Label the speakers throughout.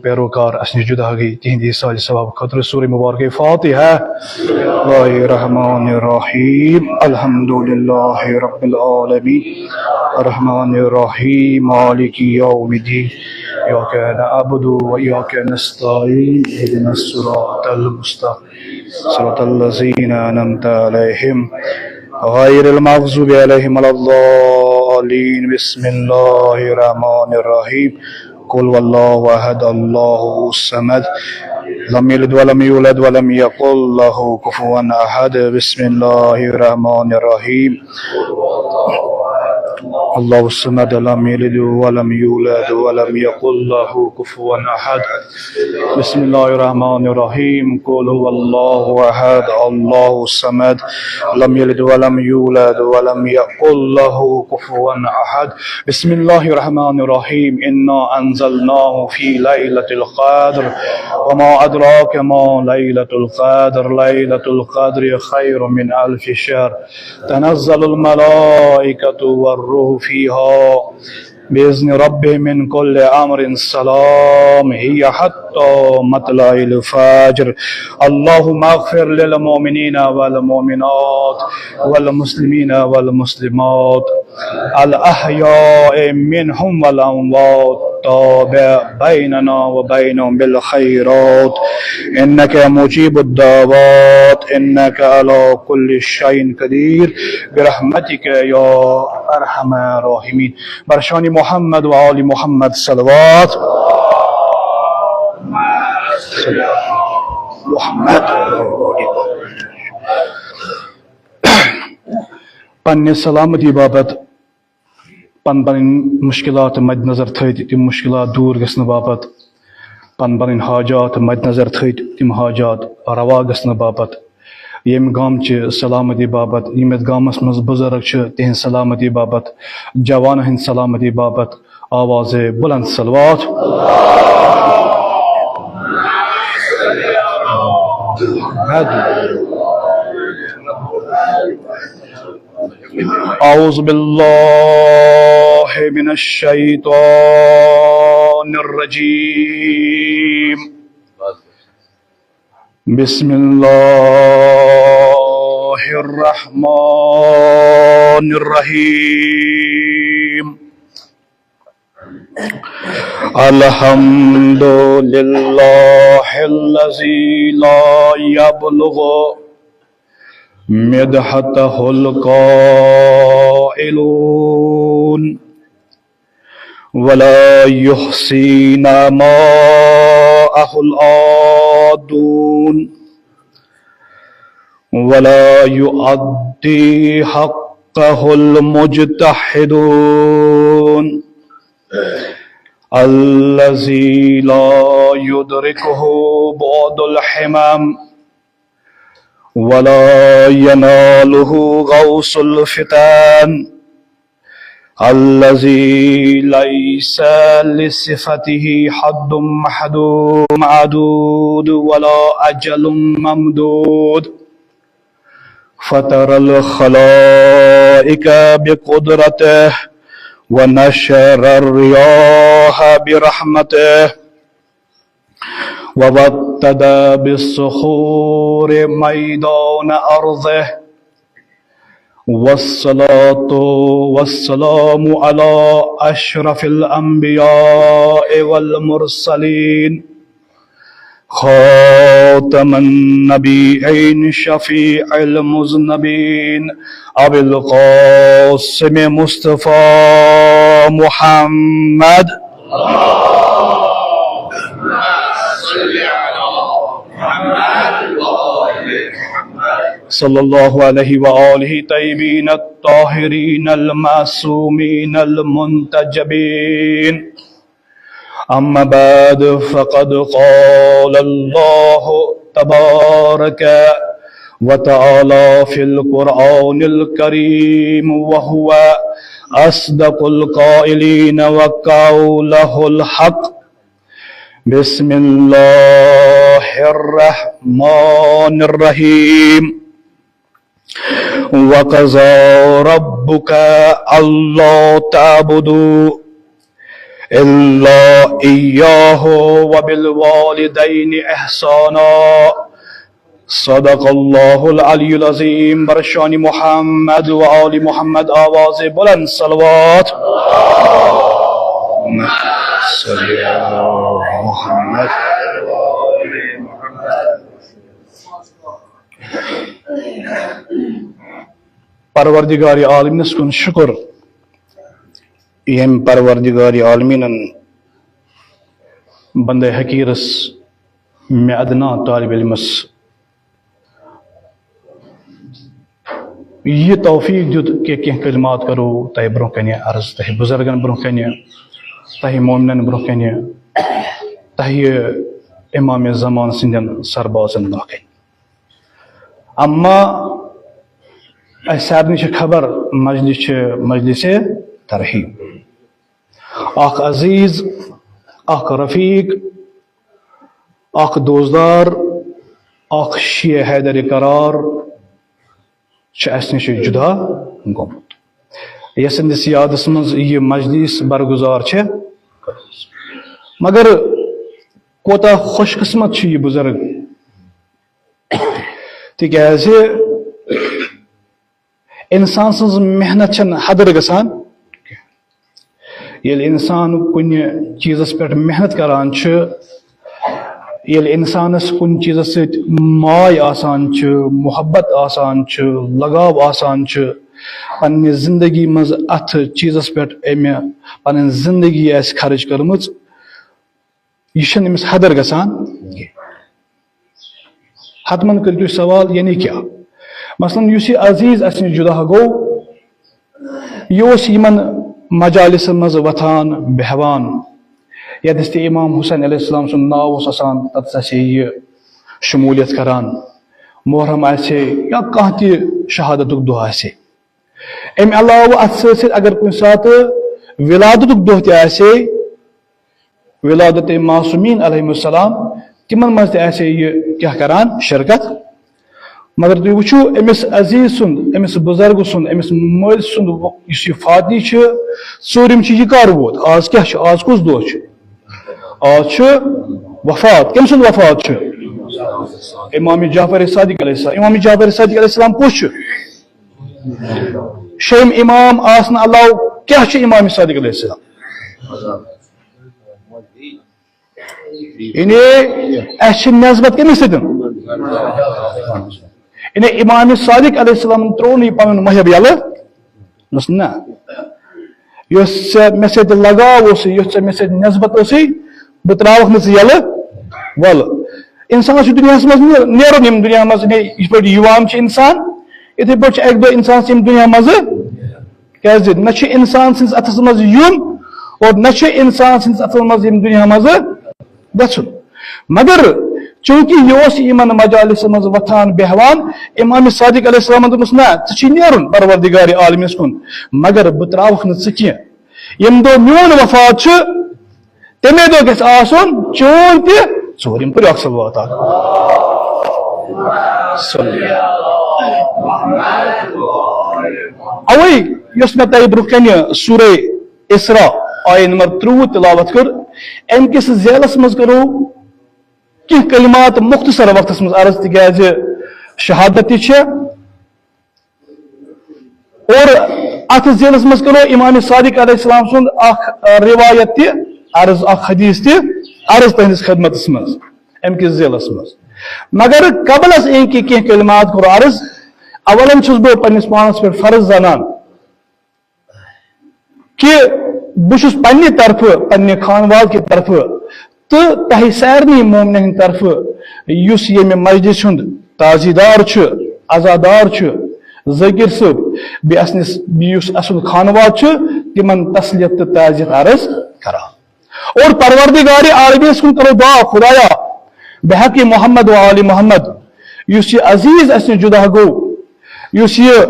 Speaker 1: پیروکار اسنی جداگی تهندی سال سواب خاطر سوره مبارکه فاتحه. الرحمن الرحیم الحمد لله رب العالمین الرحمن الرحیم مالک یوم الدین ایاک نعبد و ایاک نستعین اهدنا الصراط المستقیم صراط الذین انعمت علیهم غیر المغضوب علیهم ولا الضالین. بسم الله الرحمن الرحیم. قل والله احد الله الصمد لم يلد ولم يولد ولم يكن له كفوا احد. بسم الله الرحمن الرحیم. الله الصمد لم يلد ولم يولد ولم يكن له كفوا احد. بسم الله الرحمن الرحیم. قل هو الله احد الله الصمد لم يلد ولم يولد ولم يكن له كفوا احد. بسم الله الرحمن الرحیم. انا انزلناه في ليلة القدر وما ادراك ما ليلة القدر ليلة القدر خير من الف شهر تنزل الملائكة والروح فيها بإذن ربهم من كل أمر سلام هي حتى مطلع الفجر. اللهم اغفر للمؤمنين والمؤمنات والمسلمين والمسلمات الأحياء منهم والأموات تابع بيننا وبينهم بالخيرات إنك مجيب الدعوات إنك على كل شيء قدير برحمتك يا أرحم الراحمين. برشان محمد و آل محمد صلوات. محمد پنہ سلامتی باپت پن مشکلات مد نظر تھیت تم مشکلات دور گژھنہٕ باپت پن حاجات مد نظر تھیت تم حاجات روا گژھنہٕ باپت یم گامچہ سلامتی باپت یم یتھ گامس مز بزرگ تہذ سلامتی باپت جوان ہند سلامتی باپت آواز بلند صلوات. اعوذ باللہ من الشیطان الرجیم. بسم اللہ الرحمن الرحیم. الحمد للہ الذی لا یبلغ مدحتہ القائلون ولا يحصي نعماءه العادون ولا يؤدي حقه المجتهدون الذي لا يدركه بعد الحمم ولا يناله غوص الفتان الذي ليس لصفته حد معدود ولا أجل ممدود فترى الخلائق بقدرته ونشر الرياح برحمته ووطد بالصخور ميدان أرضه والصلاة والسلام على أشرف الأنبياء والمرسلين خاتم النبيين شفيع المذنبين أبي القاسم مصطفى محمد صلى الله عليه وآله طيبين الطاهرين المعصومين المنتجبين. أما بعد فقد قال الله تبارك وتعالى في القرآن الكريم وهو أصدق القائلين وقوله الحق. بسم الله الرحمن الرحيم. وقضى ربك ألا تعبدوا إلا إياه وبالوالدين إحسانا صدق الله العلي العظيم. برشان محمد وآل محمد آواز بلند صلوات. اللهم صل على محمد. پروردگار عالمین کن شکر یم پروردگار عالمین بندے حقیرس میں ادنا طالب علمس یہ توفیق دیت کہ کلمات کرو تہ برو کنہ عرض تہ بزرگن برو کنہ تہ مومنن برو کنہ تہ امام زمان سندن سربازن برو کنہ. اما سارنی خبر مجلس ترحیب اخ عزیز اخ رفیق اخ دوستدار اخ شیعہ حیدر قرار اس نش جدا گومت یس اندس یادس مز یہ مجلس برگزار مگر کوتا خوش قسمت یہ بزرگ تکیاز انسان سن محنت چھ حدر گسان یل انسان کن چیزس پہ محنت کران یل انسانس کن چیزس ست ماے آسان محبت آسان لگاو آسان پنہ زندگی مز ات چیزس پہ پن زندگی آس خرچ کرمز یہ امس حدر گسان. حتمن کرو سوال یعنی کیا مثلاً اس یہ عزیز اس نش جدا گو یہ یمن مجالس مز وتھان بہوان یتس تہ امام حسین علیہ السلام سن ناو آسان تتس یہ شمولیت کران محرم آسے یا کانٛہہ تہ شہادت دہ آسے. امہ علاوہ ات ست اگر کن سات ولادت دہ تہ آسے ولادت معصومین علیہ السلام تمن مز تہ آسے یہ کیا کران شرکت. مگر تھی وچو امس عزیز سند امس بزرگ سند امس مل سند اس یہ فاتح ژورم یہ کر ووت آز کیا آز کس دہ آز وفات کم سند وفات امام جعفر صادق علیہ السلام. امام جعفر صادق علیہ السلام کس شیم امام آسن علاوہ کیا امام صادق علیہ السلام یعنی اس نسبت کمس ستن یعنی امام صادق علیہ السلام ترو نی پن مہب یل نا یس مے سۭتۍ لگاو اوس یس مے سۭتۍ نسبت اوسٕے بہٕ تراوکھ نہٕ ژٕ یلہٕ ولہٕ. انسان چھُ دُنیاہس منٛز نیرُن ییٚمہِ دُنیا منٛز یِتھ پٲٹھۍ یِوان چھُ انسان یِتھٕے پٲٹھۍ چھُ اکہِ دۄہ انسان ییٚمہِ دُنیا منٛزٕ کیازِ نہ چھُ انسان سٕنٛدِس اتھس منٛز یُن اور نہ چھُ انسان سٕنٛدِس اتھس منٛز ییٚمہِ دُنیا منٛزٕ گژھُن. مگر چونکہ یہ یمن مجالس مز وتھان بہوان امام صادق علیہ السلام دس نا ژے نیرن پروردگار عالمس کن مگر بہ تراوکھ نہ ژٕ کینٛہہ یم دہ میون وفات تمے دہ گژھِ آسُن چون تہ ژوٗرِم پٔرِو اکھ صلوات اکھ. اوے یس مے تۄہہِ برونٛہہ کنہِ سورہ اسراء آیہ نمبر 30 تلاوت کٔر امہِ کِس ذیلس منٛز کرو کی کلمات مختصر وقت مز عرض تکیاز شہادت تہ اور ات ذیلس مز کرو امام صادق علیہ السلام سند اخ روایت تہ عرض اخ حدیث تہ عرض تہندس خدمت مز ام کس ذیلس مز. مگر قبل اس کی کلمات کرو عرض اولن چھس بہ پنس پانس پہ فرض زانان کہ بہس پنہ طرف پنہ خانواد کی طرف تو تہ سارنی مومن ہند طرف اس یم مسجد ہند تازیدار عزادار ذکر صب بیس اصل خانواد تمن تسلیت تو تعزیت عرض کران اور پروردگار عالمین کن کرو دعا خدایا بحق محمد و آل محمد اس یہ عزیز اس جدا گو اس یہ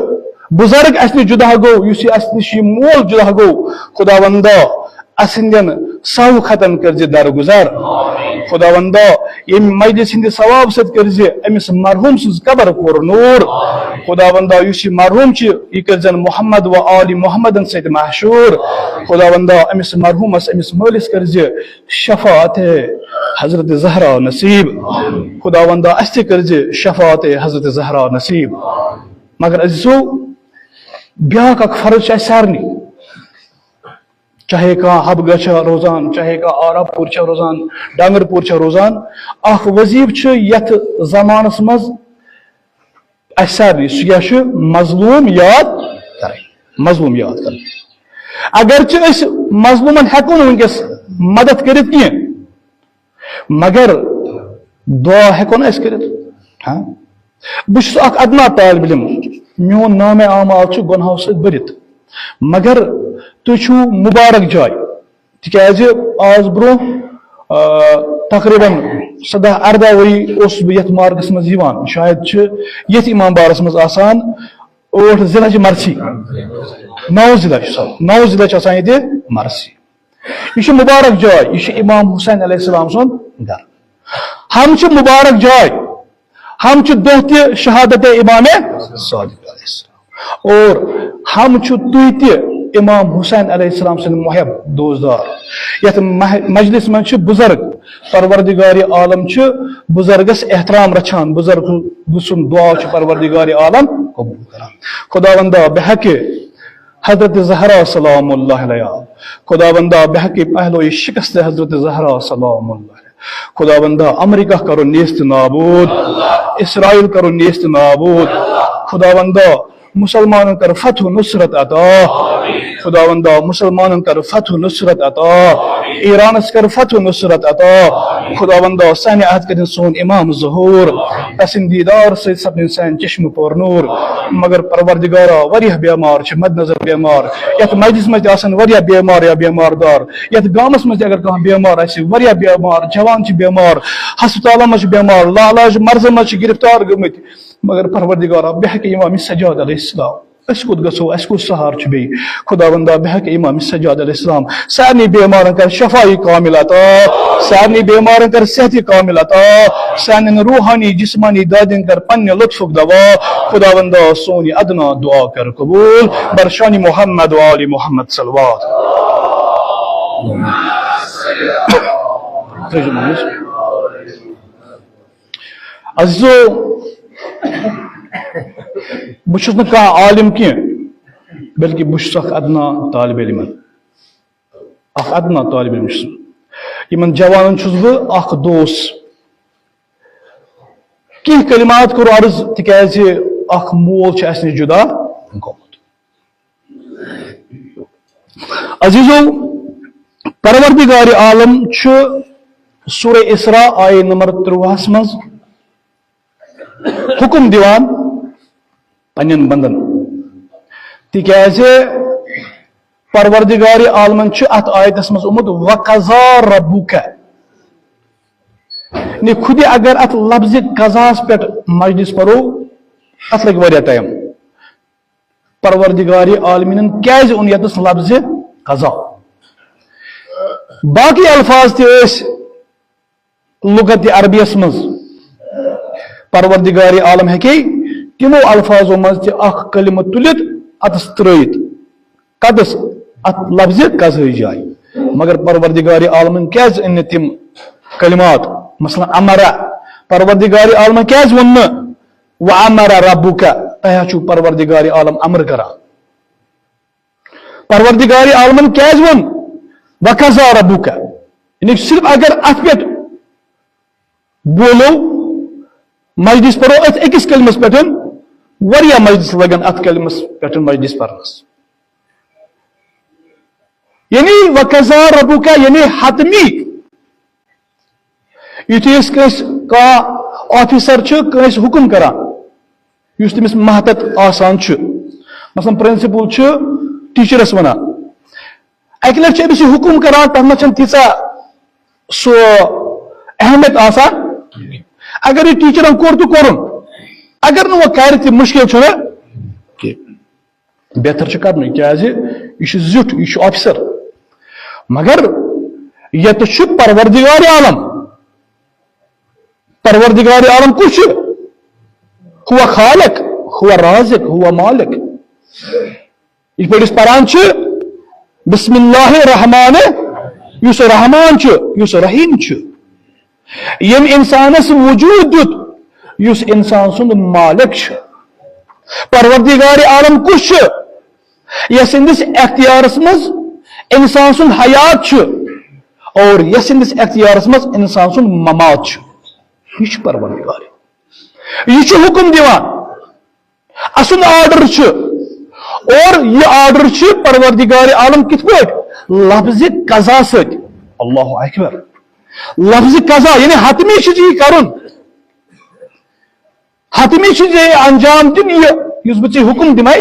Speaker 1: بزرگ اس جدا گو اس یہ مول جدا گو خدا وندہ اسندین سو ختم کر درگزار خدا وندہ یم مجلس ہند ثواب ست کر امس مرحوم سن قبر کور نور خداوندا اس مرحوم یہ کر زن محمد و آل محمد ست محشور خداوندا امس مرحومس امس مالس کر شفاعت حضرت زہرا نصیب خداوندا اس کر شفاعت حضرت زہرا نصیب مگر عزیزو بیاکھ اک فرض سارنی چاہے کھانا حبگہ روزان چاہے آرا پور روزان ڈانگر پور روزان اخ وظیف یت زمانس مز سارے سہ مظلوم یاد کریں مظلوم یاد کریں اگرچہ مظلومن ہیکو ونکس مدد کرت کی مگر دعا ہیکو نا کرت ہاں بس اخ ادنا طالب علم میون نام اعمال گناہو ست برت مگر تھی مبارک جائے تاز آز برو تقریباً 17-18 وری اس بہ یت مارکس مز شاید یت امام بارس مز آسان 8 ضلع مرسی 9 ضلع یہ مرسی یہ مبارک جائے یہ امام حسین علیہ السلام سن گھر ہم مبارک جائے ہم دہ تہ شہادت امام صادق علیہ السلام اور ہم تہ امام حسین علیہ السلام سن محب دوستدار یت مجلس من بزرگ پروردگار عالم بزرگس احترام رچان بزرگ سن دعا پروردگار عالم قبول کران خداوندا بحق حضرت زہرا سلام اللہ علیہ خداوندا بحق پہلو شکست حضرت زہرا سلام اللہ علیہ خداوندا امریکہ کرو نیست نابود اسرائیل کرو نیست نابود خداوندا مسلمان کر فتح نصرت عطا خداوندا مسلمان کر فتح نصرت عطا ایرانس کر فتح نصرت عطا خداوندا سانہ عہد کرن سون امام ظہور پسندیدار سے سپن سان چشم پور نور مگر پروردگارا وریہ بیمار مد نظر بیمار یت مجلس مز آسن وریہ بیمار یا بیمار دار یت گامس مز اگر کھانا بیمار آسہ وریہ بیمار جوان بیمار ہسپتالن مز بیمار لاعلاج مرض مز گرفتار گمت مگر پروردگارا بحق امام سجاد علیہ السلام اس کت گسو اس کت سہار بی خداوندا بحق امام سجاد علیہ السلام سارنی بیمارن کر شفائی کامل عطا سارنی بیمارن کر صحت کامل عطا سارن روحانی جسمانی دادن کر پن لطف دوا خداوندا سونی ادنا دعا کر قبول برشانی محمد و آل محمد صلوات عزیزو بہت نا عالم کی بلکہ بہت ادنا طالب علم ادنا طالب علم یمن جوانن بہ دوس کی کلمات کرو عرض تکیاز مول اس نش جدا گومت عزیزو پروردگار عالم سورہ اسراء آیہ نمبر 13 مز حکم دیوان پنن بندن تکیاز پروردگار عالمن ات آیتس مز آمت وقضا ربک خود اگر ات لفظ قضاس پہ مجلس پرو ات لگ واریاہ ٹائم پروردگار عالمین کیاز اون یتس لفظ قضا باقی الفاظ تہ لغت عربیس مز پروردگار عالم ہیکے تمو الفاظو مز اخ کلمہ تلت اتس ترائت قدس ات لفظ قضا جائے مگر پروردگار عالمن کیاز ان تم کلمات مثلا امر پروردگار عالم کیاز ون وامر ربک تہ چھ پروردگار عالم امر کرا پروردگار عالمن کیاز ون وقضا ربک یعنی صرف اگر ات پہ بولو مجلس پرو ات اکس کلمس پہ واریاہ مجلس لگن ات کلمس پہ مجلس پرنس یعنی وقضا ربک یعنی حتمی یتھ کا آفیسر کنس حکم کران اس تمس محتت آسان مثلا پرنسپل ٹیچرس ونان اکہ لٹہ امس حکم کران تر مجھ تیژا سو اہمیت آسان اگر یہ ٹیچرن کور تو کورن اگر نو کر تہ مشکل چھنا بہتر کرن کیازِ یہ زیٹھ یہ آفیسر مگر یت پروردگار عالم پروردگار عالم کچھ ہوا خالق ہوا رازق ہوا مالک یہ پہ پران بسم اللہ الرحمن یس رحمان یس رحیم یم انسانس وجود دیت یس انسان سند مالک پروردگار عالم کس یس اندس اختیارس مز انسان سند حیات اور یس اندس اختیارس مز انسان سند ممات یہ پروردگار یہ حکم دیوان اسن آرڈر اور یہ آرڈر پروردگار عالم کت پہ لفظ قضا ست اللہ اکبر لفظ قضا یعنی حتمی یہ کرن حتمی یہ انجام دن یہ بچے حکم دمے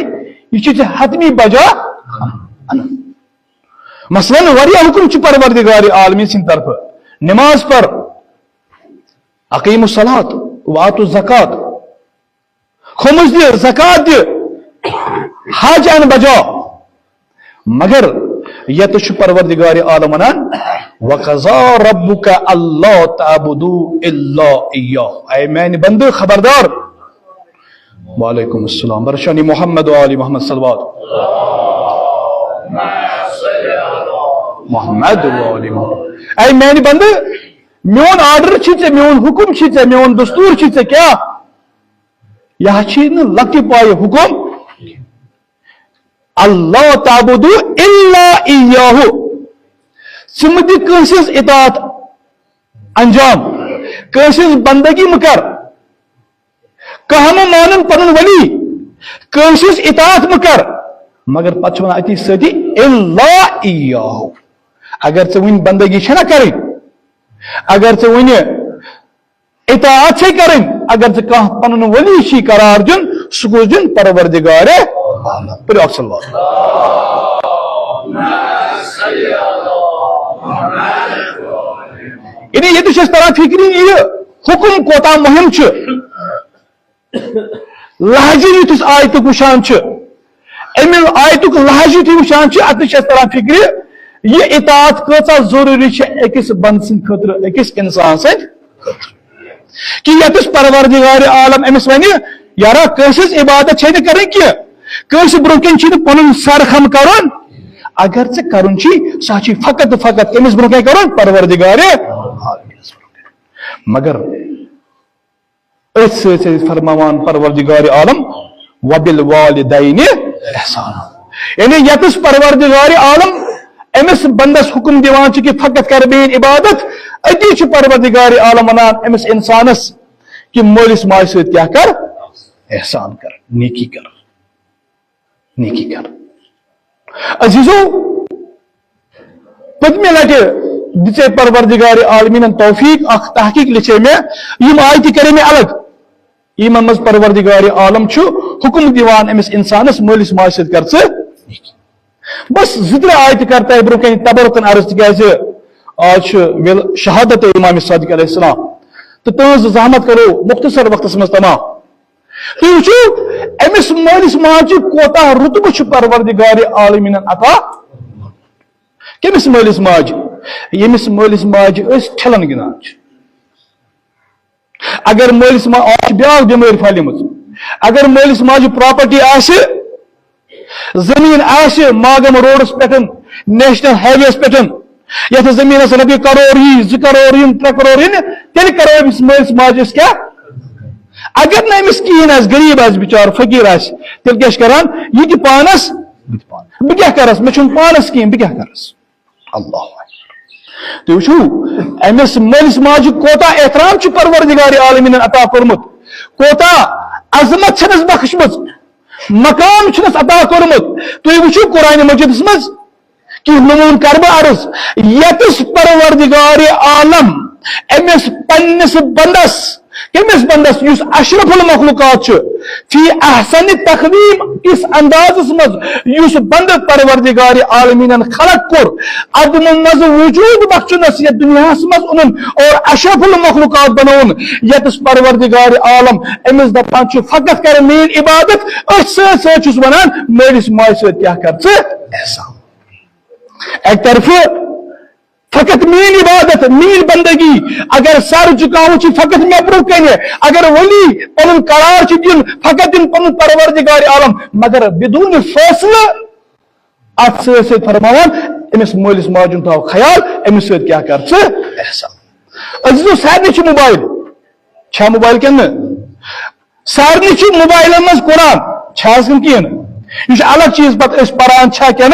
Speaker 1: یہ حتمی بجا مثلاً واریاہ حکم پروردگار عالمی سن طرف نماز پر اقیم الصلاۃ وآتوا الزکات خمس دے زکات دے حج ان بجا مگر یت پروردگار عالم ونان وقضا ربک اللہ تعبدوا الا ایاہ اے میان بندے خبردار وعلیکم السلام برشانی محمد و آل محمد صلوات محمد و آل محمد اے میان بندے میون آرڈر میون حکم میون دستور کیا یہ لکٹی پائے حکم اللہ تعبدو الا ایاہ ثمدی کنسز اطاعت انجام کنسز بندگی مکر کہم مانن پنن ولی کنسز اطاعت مکر مگر پچھونا اتی ستی الا ایاہ اگر ون بندگی چھنا کریں اگر ون اطاعت سے کریں اگر پنن ولی چی قرار دن سکوز دن پروردگار پر اکسل بات یعنی یہ تو طرح فکری یہ حکم کوتا مہم لہجی یتس آیتک وشان ام آیتک لہجی تھی وشان اتش طرح فکری یہ اطاعت کتا ضروری اکس بند سن خطر اکس انسان سن کہ یتس پروردگار عالم امس ون یارا کنسز عبادت چھ کریں کی کنس برونکن چھ پن سر خم کرن اگر ژے کرن چھ سہ چھ فقط فقط کمس برونکن کرن پروردگار مگر اس فرمان پروردگار عالم وبالوالدین احسان یعنی یتس پروردگار عالم امس بندس حکم دیوان کہ فقط کر بین عبادت اتی پروردگار عالم ونان امس انسانس کہ مولس ماج ست کیا کر احسان کر نیکی کر نیکی کر عزیزو پتمہ لٹہ دے پروردگار عالمین توفیق اخ تحقیق لچے میں یم آیت کرے میں الگ یمن مز پروردگار عالم حکم دیوان امس انسانس مولس ماج ست کر بس زدر آیت کرتا ہے برکن تبرکن عرض تکیازِ آج شہادت امام صادق علیہ السلام تو تہذ زحمت کرو مختصر وقت مز تمام تو وچو امس مالس ماجہ کوتا رتبہ پروردگار عالمین عطا کمس مالس ماجہ یمس مالس ماجہ ٹھلن گنان اگر مالس ماجہ بیاکھ بیمار پھلیمژ اگر مالس ماجہ پراپرٹی آسہ زمین آسہ ماگم روڈس پہ نیشنل ہائی ویس پہ یت زمین رپیے کروڑ ہی 2 کروڑ 3 کروڑ تیل کرو امس مالس ماجس کیا اگر نا امس کہین غریب بچار فقیر تیل کیا کران یہ کہ پانس بہ کیا کرس مے چھن پانس کہین بہ کیا کرس اللہ تو وچھو امس مالس ماجہ کوتا احترام پروردگار عالمین عطا کورمت کوتا عظمت چھنس بخشمت مقام چھنس عطا کورمت تو وچھو قرآن مجید مز کہ نمون کر بہ عرض یتس پروردگار عالم امس پنس بندس کمس بندس یس اشرف المخلوقات فی احسن تقویم اس اندازس مز یس بند پروردگار عالمین خلق کور عدم مز وجود بخشنس یہ دنیا مز ان اور اشرف المخلوقات بنون یتس پروردگار عالم امس دپان فقط کر مین عبادت سچ ونان مالس ماج ست کیا کر احسان ایک طرف فقط مین عبادت مین بندگی اگر سر جھکاؤ فقط مے برو کن اگر ولی پن قرار دن فقط دن پن پروردگار عالم مگر بدون فیصلہ ات ست فرمان امس مالس ماجن تھو خیال امس ست کیا کر احسان عزیزو سارے موبائل چھا موبائل کن سارے موبائل مز قرآن چھن کہین یہ الگ چیز پتہ پران چھا کیا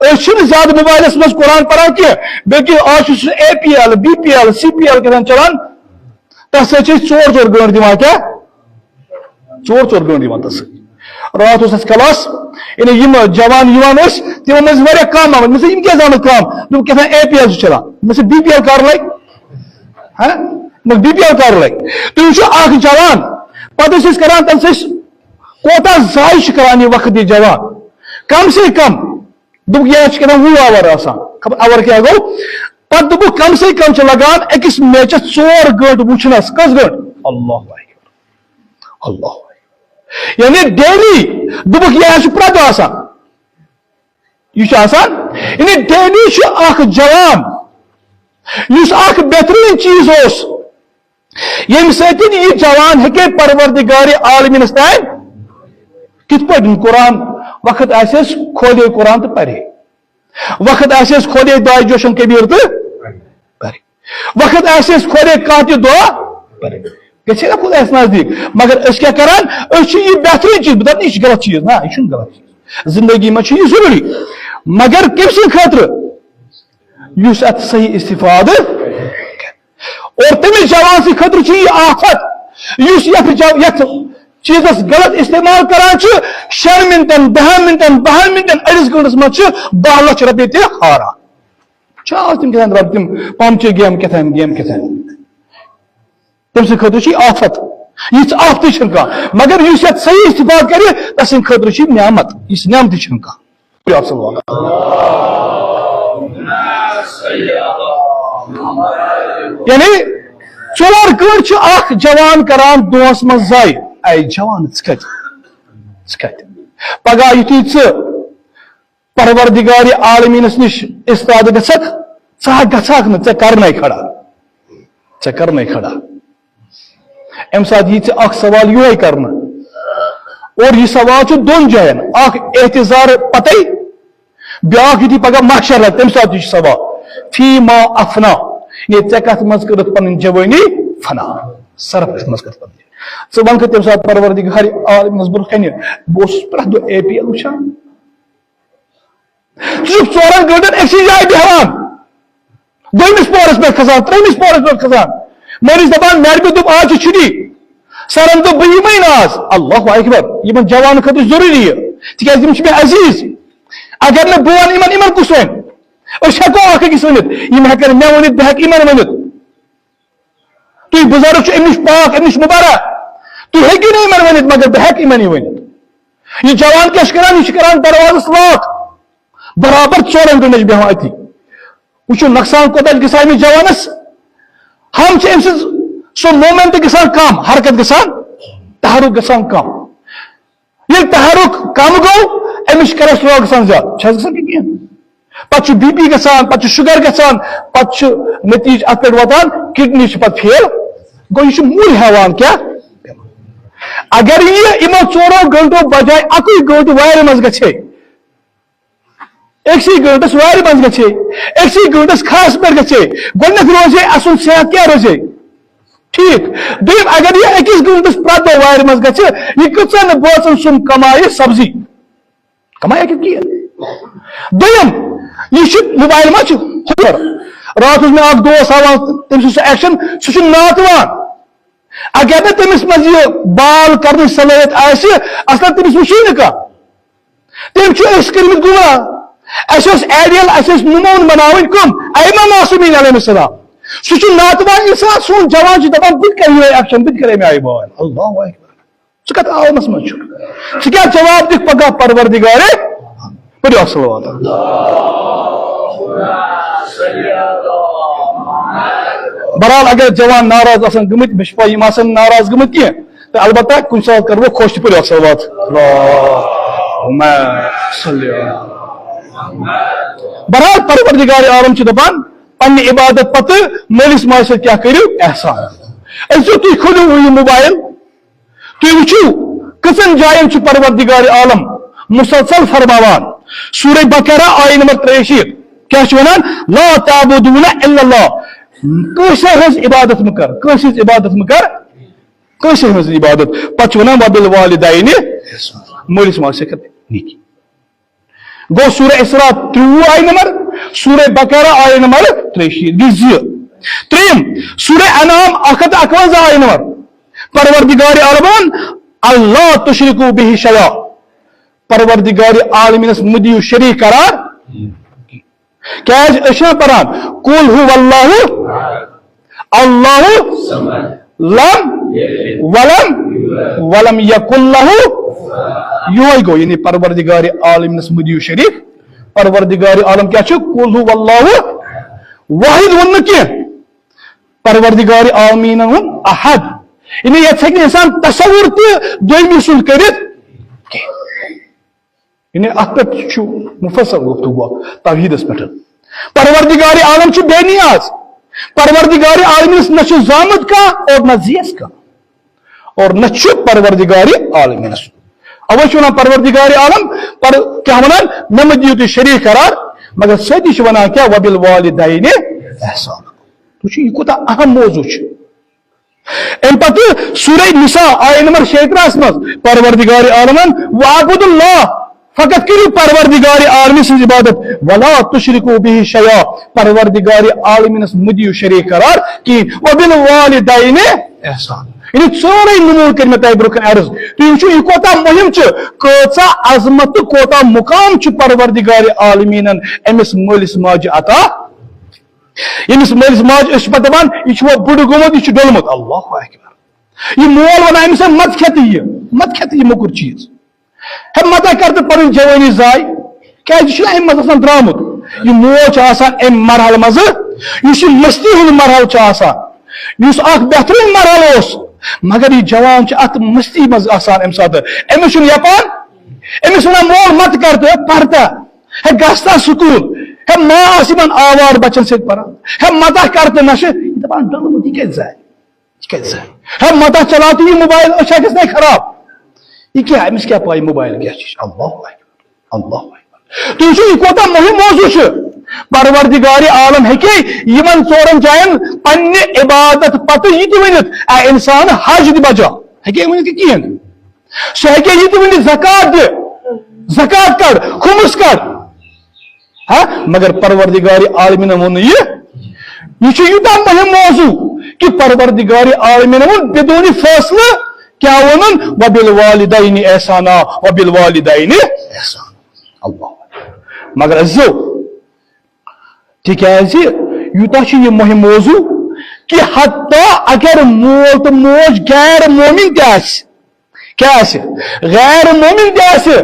Speaker 1: زیادہ موبائلس مز قرآن پران کی بلکہ آج A P L B P L C P L کتان چلان تس ٹور گنٹ دان کیا ٹور گنٹ دان تس رات اس کلاس یعنی جوان تمو مز کم آمد مجھے کیا زانت کم کتان اے پی ایل چلان مجھے بی پی ایل کار لگ بی پی ایل کار لگ تم اخ جوان پتہ کران تم کوتا ضائع کران یہ وقت یہ جوان کم سے کم دب یہ کران وہ آور آسان آور کیا گو پتہ دب کم سے کم لگان اکس میچس 4 گنٹ وچنس کس گنٹ اللہ اللہ یعنی ڈیلی دب یہ پرت آسان یہ آسان یعنی ڈیلی اخ جوان اس اخ بہترین چیز اس یم سۭتۍ یہ جوان ہیکے پروردگار عالمینس تام کت پہ قرآن وقت آسیس کھولے قرآن تو پڑھے وقت آسیس کھولے دعائے جوشن کبیر تو پڑھے وقت آسیس کھولے کانتی دعا پڑھے گھے نا خدا نزدیک مگر اس کیا کران اس یہ بہترین چیز بتا یہ غلط چیز نا یہ غلط چیز زندگی میں یہ ضروری مگر کم سی خاطر اس ات صحیح استفادہ اور تمس جوان سی خاطر یہ آفت اس یت چیز غلط استعمال کران 6 منٹن 10 منٹن 12 منٹن اڑس گنٹس مز 10 لچھ رۄپیہِ تہِ ہاران تم کتان رب تم پمچے گیم کتان تم سی خاطر آفت یہ آفت کھانا مگر اس صحیح استفاد کرے تس خاطر نعمت اس نعمت کھانا یعنی 4 گنٹ اخ جوان کران دۄہس مز ضائع اے جوان کت پگہ یتھی پروردگار عالمینس نش استاد گھک گھک نا کرنے کھڑا ام سات یہ اخ سوال یہ کرنا اور یہ سوال 2 جائن اخ احتضار پتہ بیاکھ یتھی پگہ محشر لگ تم سات یہ سوال فی ما افنا یہ ے کت مز کرت پن جوانی فنا صرف کت مز کرت پن ثہ ون تم سات پروردگار عالمینس برہ کن بہت پرت دہ اے پی ایل وچان ژٕ 4 گنٹن اکسی جائے بیہوان دویمس پورس پہ کھسان ترٛیمس پورس پہ کھسان مٲلِس دپان میڈمہِ دوٚپ آز چھِ چھُٹی سرن دوٚپ بہٕ یِمے نہٕ آز اللہ اکبر یمن جوان خٲطرٕ ضروٗری تِکیازِ یِم چھِ مےٚ عزیٖز اگر نہٕ بہٕ ونہٕ یمن کُس ونہِ أسۍ ہٮ۪کو اکھ أکِس ؤنِتھ یِم ہٮ۪کن مےٚ ؤنِتھ بہٕ ہٮ۪کہٕ یِمن ؤنِتھ تُہۍ بُزرگ چھُ امہِ نِش پاک امہِ نِش مُبارک تُہۍ ہیٚکِو نہٕ یِمن ؤنِتھ مگر بہٕ ہٮ۪کہٕ یِمن یہِ ؤنِتھ یہ جوان کیٛاہ چھُ کران یہِ چھُ کران دروازس لاک برابر 4 گنٹن چھُ بیہوان أتی وٕچھِو نۄقصان کوتاہ چھُ گژھان أمِس جوانس ہم چھِ أمۍ سٕنٛز سُہ مومنٹ گژھان کم حرکت گژھان تحرک گژھان کم ییٚلہِ تحرک کم گوٚو أمِس چھُ کیلسٹرال گژھان زیادٕ چھا گژھان کینٛہہ پتہٕ چھُ بی پی گژھان پتہٕ چھُ شُگر گژھان پتہٕ چھُ نتیجہِ اتھ پٮ۪ٹھ واتان کڈنی چھِ پتہٕ فیل گوٚو یہِ چھُ مُل ہٮ۪وان کیٛاہ اگر یہِ یِمو 4 گنٹو بجاے 1 گنٹہٕ وارِ منٛز گژھِ أکسی گنٹس وارِ منٛز گژھِ أکسی گنٹس کھہس پٮ۪ٹھ گژھِ گۄڈنیتھ روزِ اصل صحت کیٛاہ روزِ ٹھیک دوٚیِم اگر یہِ 1 گنٹس پرٛٮ۪تھ دۄہ وارِ منٛز گژھِ یہِ کۭژاہ بٲژن سُم کمایہِ سبزی کمایہِ ہیٚکہِ کینٛہہ دوٚیِم یہ موبائل ما رات مے اخ دوست ہاوان تم سہ ایکشن سہ ناتوان اگر نا تمس مز یہ بال کرنے صلاحیت آسہ اصلا تمس وچھی نا کھانا تم کرمت گمراہ اس ایڈیل اس نمون بناون کم ایمہ معصومین علیہ السلام سہ ناتوان انسان سون جوان دپان بت کر یہ ایکشن بت کر مے بال اللہ اکبر ثہ کت عالمس مز ثہ کیا جواب دکھ پگہ پروردگار پڑھو صلوات بہرحال اگر جوان ناراض آسان گمت مے پائی یم آسان ناراض گمت کی تو البتہ کن سات کرو خوش پڑھو صلوات اللہم صلی علی بہرحال پروردگار عالم چھ دپان پنہ عبادت پتہ مالس ماجہ سۭتۍ کیا کٔرِو احسان أزیو تُہۍ کھولیو یہ موبائل تُہۍ وٕچھِو کٔژن جاین چھ پروردگار عالم مسلسل فرماوان سورہ بقرہ آیہ نمبر 63 کیا چھ ونان لا تعبدون الا اللہ کٲنٛسہِ ہٕنٛز عبادت مہ کر کٲنٛسہِ ہٕنٛز عبادت مہ کر کٲنٛسہِ ہٕنٛز عبادت پتہٕ چھ ونان وبالوالدین مٲلِس ماجہِ سۭتۍ کر نیکی گو سورہ اسراء 30 آیہ نمبر سورہ بقرہ آیہ نمبر 63 تریم سورہ انعام 151 آیہ نمبر پروردگار عالمون اللہ تشرکو به شیئا پروردگار عالمینس مدیو شریک قرار کیاز اشنا پران قل هو اللہ اللہ لم ولم یکن لہ یہ گو یعنی پروردگار عالمینس مدیو شریک پروردگار عالم کیا چھ قل هو اللہ واحد ون کی پروردگار عالمین احد یعنی یہ ہیکہ انسان تصور تہ دویمی سند کرت یعنی ات پہ مفصل گفتگو توحیدس پہ پروردگار عالم چھ بے نیاز پروردگار عالمینس نہ چھ زامت کا اور نہ زیس کا اور نہ چھ پروردگار عالمینس اوے چھ پروردگار عالم پر کیا ونان نہ دیو تہ شریک قرار مگر ستی چھ ونان کیا وبالوالدین احسان تو یہ کوتا اہم موضوع ام پتہ سورہ نساء آیہ نمبر 36 مز پروردگار عالمن وعبد اللہ فقط کرو پروردگار عالمی سن عبادت ولا تشرکو به شیئا پروردگار عالمینس مدیو شریک قرار کی وبالوالدین احسان یعنی سورے نمو کر میں برکن عرض تو وچھو یہ کوتا مہم چھ کوتا عظمت کوتا مقام چھ پروردگار عالمینن امس مالس ماجہ عطا یمس مالس ماج اس پتہ دپان یہ بڑ گومت یہ ڈولمت اللہ اکبر یہ مول ونان امس مت کھت یہ مکر چیز ہے مت کر تو پن جوانی ضائع کیا یہ مت آسان درامت یہ موج آسان ام مرحلہ مز اس مستی ہند مرحلہ آسان اس اخ بہترین مرحلہ اس مگر یہ جوان ات مستی مز آسان ام سات امس یپان امس ونان مول مت کر تو پرتا ہے گستا سکول ہے ماں آسمان آوار بچن سے پران ہے مدح کرتے نشے دپان ڈلمت یہ کیسے ہے مدح چلاتے یہ موبائل اچھا کس نے خراب یہ کیا ہے امس کیا پائی موبائل کیا چیز اللہ تو یہ کوتا مہم موضوع پروردگار عالم ہے کہ یمن ژورن جائن پنہ عبادت پتہ یہ تہ ونت اے انسان حج دی بجا ہے کہ ونت کین سو ہے کہ یہ تہ ونت زکات کڑ خمس کڑ ہاں مگر پروردگار عالمین ون یہ یوتہ مہم موضوع کہ پروردگار عالمین ون بدون فاصلہ کیا ونن وبالوالدین احسانا وبالوالدین احسانا اللہ مگر عزیزو تکیاز یوتہ یہ مہم موضوع کہ حتی اگر مول تو موج غیر مومن تہ غیر مومن تہ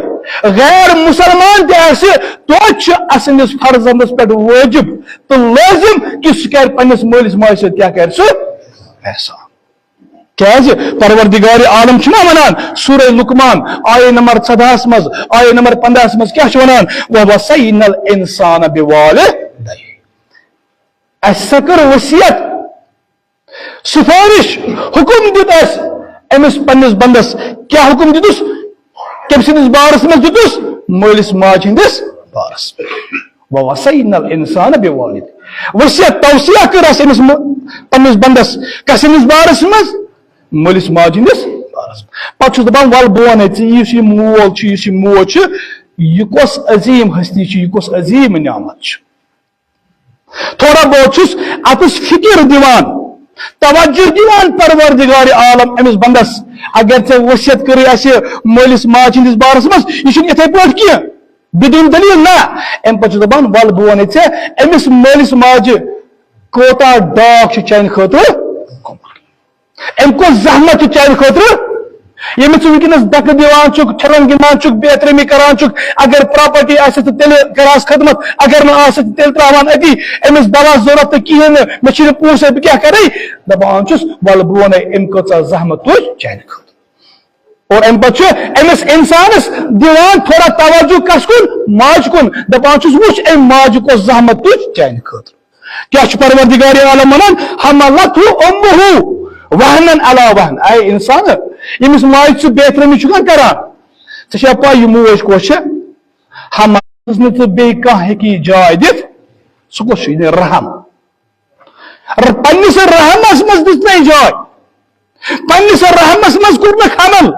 Speaker 1: غیر مسلمان تہ تو اسندس فرزندس پہ واجب تو لازم کہ سہ کر پنس مالس ماجہ سۭتۍ کیا کر سہ احسان کیاز پروردگار عالم چھنا ونان سورہ لقمان آیہ نمبر 14 مز آیہ نمبر 15 مز کیا ونان ووصینا الانسان بوالدیہ اس کر وصیت سفارش حکم دیت اس امس پنس بندس کیا حکم دیتس کم سندس بارس مز دیتس مالس ماج ہندس بارس ووصینا الانسان بوالدیہ وصیت توصیہ کر اس امس پنس بندس کسندس بارس مز مالس ماج ہندس بارس پتہ دپان ول بہ ون یہ مول یہ موج یہ کس عظیم ہستی یہ کس عظیم نعمت تھوڑا بہت اتس فکر دیوان توجہ دیوان پروردگار عالم امس بندس اگر ژے وصیت کری اس مالس ماج ہندس بارس مز یہ اتھے پٲٹھۍ کینٛہہ بدون دلیل نہ ام پتہ دپان ول بہ ون ژے امس مالس ماجہ کوتاہ ڈاک چانہ خاطر ام کو زحمت چانہ خاطر یمس ونکس دکہ دیوان چھ ٹھرن گندان چھ بہترمی کران چھ اگر پراپرٹی آس تو تیل کراس خدمت اگر نہ آس تیل تراوان اتی امس دوا ضرورت تو کہین مے چھ پونسے بہ کیا کرے دپان چھس ول بہ ون ام کۭژاہ زحمت تُج چانہ خاطر اور ام پتہ امس انسانس دیوان تھوڑا توجہ کس کن ماج کن دپان چھس وچ ام ماج کو زحمت تج چانہ خاطر کیا چھ پروردگار عالم ونان حملته امه وهنا على وهن اے انسان یمس ماج چھ بہترمی چھ کران ژے پا یہ موج کو چھ حملس نہ تو بے کانٛہہ ہیکی جاے دت سہ کس چھ رحم پنس رحمس مز دت نہ جاے پنس رحمس مز کور نہ حمل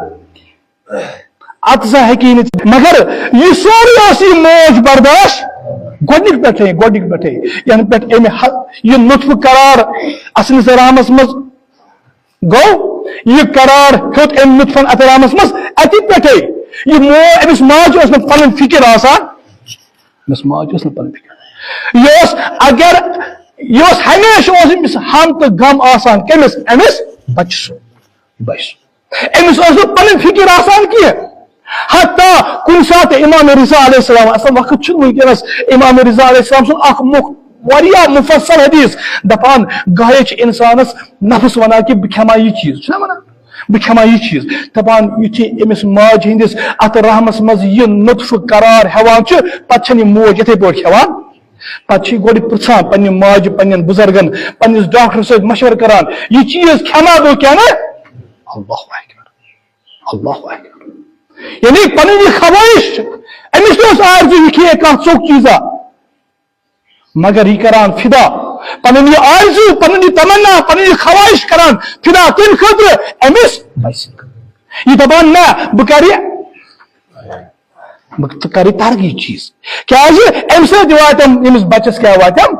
Speaker 1: اتسا ہیکی مگر یہ سوری موج برداشت گۄڈنِک پٮ۪ٹھے یعنی پٮ۪ٹھ امہِ یہ نطف قرار اصلس رحمس مز گو یہ قرار ہیوت ام نطفن ات رحمس مز اتی پٮ۪ٹھے یہ امس ماج ٲس نہٕ پنٕنۍ فکر آسان امس ماج ٲس نہٕ پنٕنۍ فکر یہ اگر یہ ہمیشہ امس ہم تو غم آسان کمس امس بچہ امس نہٕ پنٕنۍ فکر آسان کینٛہہ حتی کن سات امام رضا علیہ السلام اصل وقت چھ ونکس امام رضا علیہ السلام سن اخ واریاہ مفصل حدیث دپان گاہے چھ انسانس نفس ونان کہ بہ کھیما یہ چیز چھنا ونان بہ کھیما یہ چیز دپان یتھی امس ماج ہندس ات رحمس مز یہ نطف قرار ہیوان چھ پتہ چھن موج یتھے پٲٹھۍ کھیوان پتہ گۄڈٕ پرژھان پننہِ ماجہِ پننٮ۪ن بزرگن پننس ڈاکٹر سۭتۍ مشور کران یہ چیز کھیما بہ کیا نا اللہ اکبر اللہ اکبر یعنی پنن یہ خواہش امس نس آرزو یہ کھیے کھانا ژوک چیزا مگر یہ کران فدا پنن یہ آرزو پنن یہ تمنا پنن یہ خواہش کران فدا کم خاطر امس یہ دپان نا بہ کر ترقی چیز کیا ام سب واتم امس بچس کیا واتم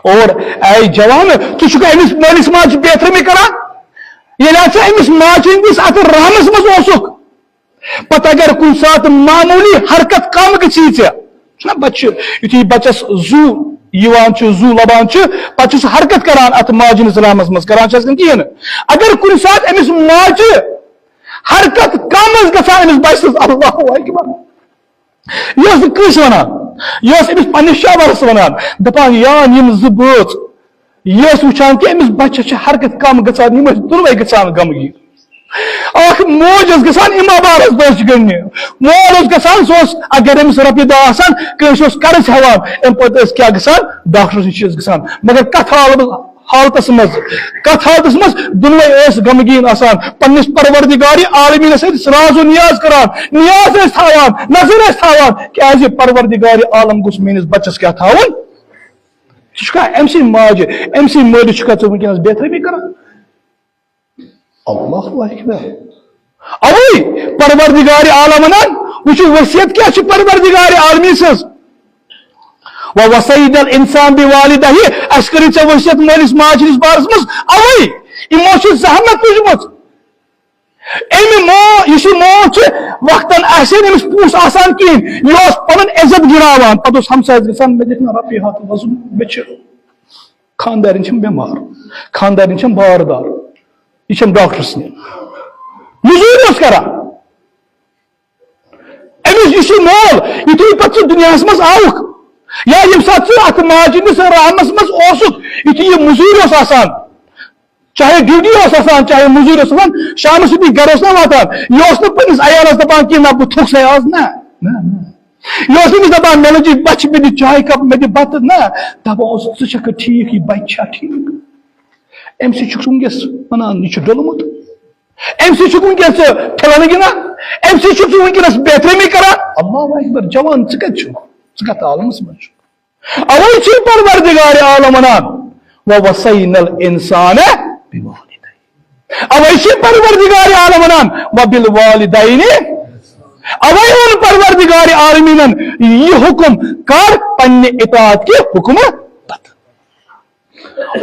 Speaker 1: اور اے جوان تک امس مالس ماج بہترمی کران یل امس ماج ہندس ات رحمس مز اوسک پتہ اگر کن سات معمولی حرکت کم گژھی ژےٚ بچہ یتھی بچس زو لبان پتہ حرکت کران ات ماج ہندس رحمس مز کران کہین اگر کن سات امس ماج حرکت کم گژھان امس بچس اللہ اکبر یہ کس ونان یہ امس پنس شاورس ونان دپان یان یم زٕ بٲژ یہ وچان کہ امس بچس حرکت کم گژھان یم دونوے گژھان غمگین اخ موج گژھان امامارس دس گنہ مول گژھان سہ اگر امس رۄپیہِ دہ آسان کٲنٛسہِ قرض ہیوان ام پتہٕ کیا گژھان ڈاکٹر نش گژھان مگر کتھ حالتس مز دونوے غمگین آسان پنس پروردگار عالمین ست راز و نیاز کران نیاز تھاوان نظر تھاوان کیازِ پروردگار عالم گوٚژھ میٲنس بچس کیا تھاوُن ام سی ماج ام سی مٲلِس چھُکھا ژٕ ونکیٚنس بہترمی کران اللہ اکبر اوے پروردگار عالم ونان وچھو وصیت کیا چھ پروردگار عالمی سٕنٛز وَوَصَّيْنَا الْإِنسَانَ بِوَالِدَيْهِ اس کری ژےٚ وصیت مٲلِس ماجہِ ہٕنٛدِس بارس منٛز اوے یِمو چھِ زحمت تُجمٕژ یہ موت وقتاً آسے امس پونس آسان کہین یہ پن عزت گراوان پتہ ہمسائس گھان مے دن رپیہ ہاتھ وزن مے خاندارن بیمار خاندارن باردار یہ ڈاکٹرس نش مزور کران امس یہ مول یتھے پتہ دنیا مز آوک یا یم سات ات ماج ہندس رحمس مز اوسک یتھے یہ مزور آسان چاہے ڈیوٹی آسان چاہے مزور آسان شام سی گھر نا واتان یہ پنس عیالس دپان کہ نہ بہ تھوک سا آز نا یہ دپان مے لجی بچ مے دی چائے کپ مے دی بت نا دپان ژٕ ٹھیک یہ بچہ ٹھیک ام سی ونکس ونان یہ ڈولمت ام سی ونکس کھلان گنان ام سی ونکس بہترمی کران اللہ اکبر جوان ژٕ عالمس مز اوے چھ پروردگار عالم ونان وَوَصَّيْنَا الْإِنسَانَ اوے چھ پروردگار عالم ونان وَبِالْوَالِدَيْنِ اوے ان پروردگار عالمین یہ حکم کر پنہ اطاعت کے حکم پتہ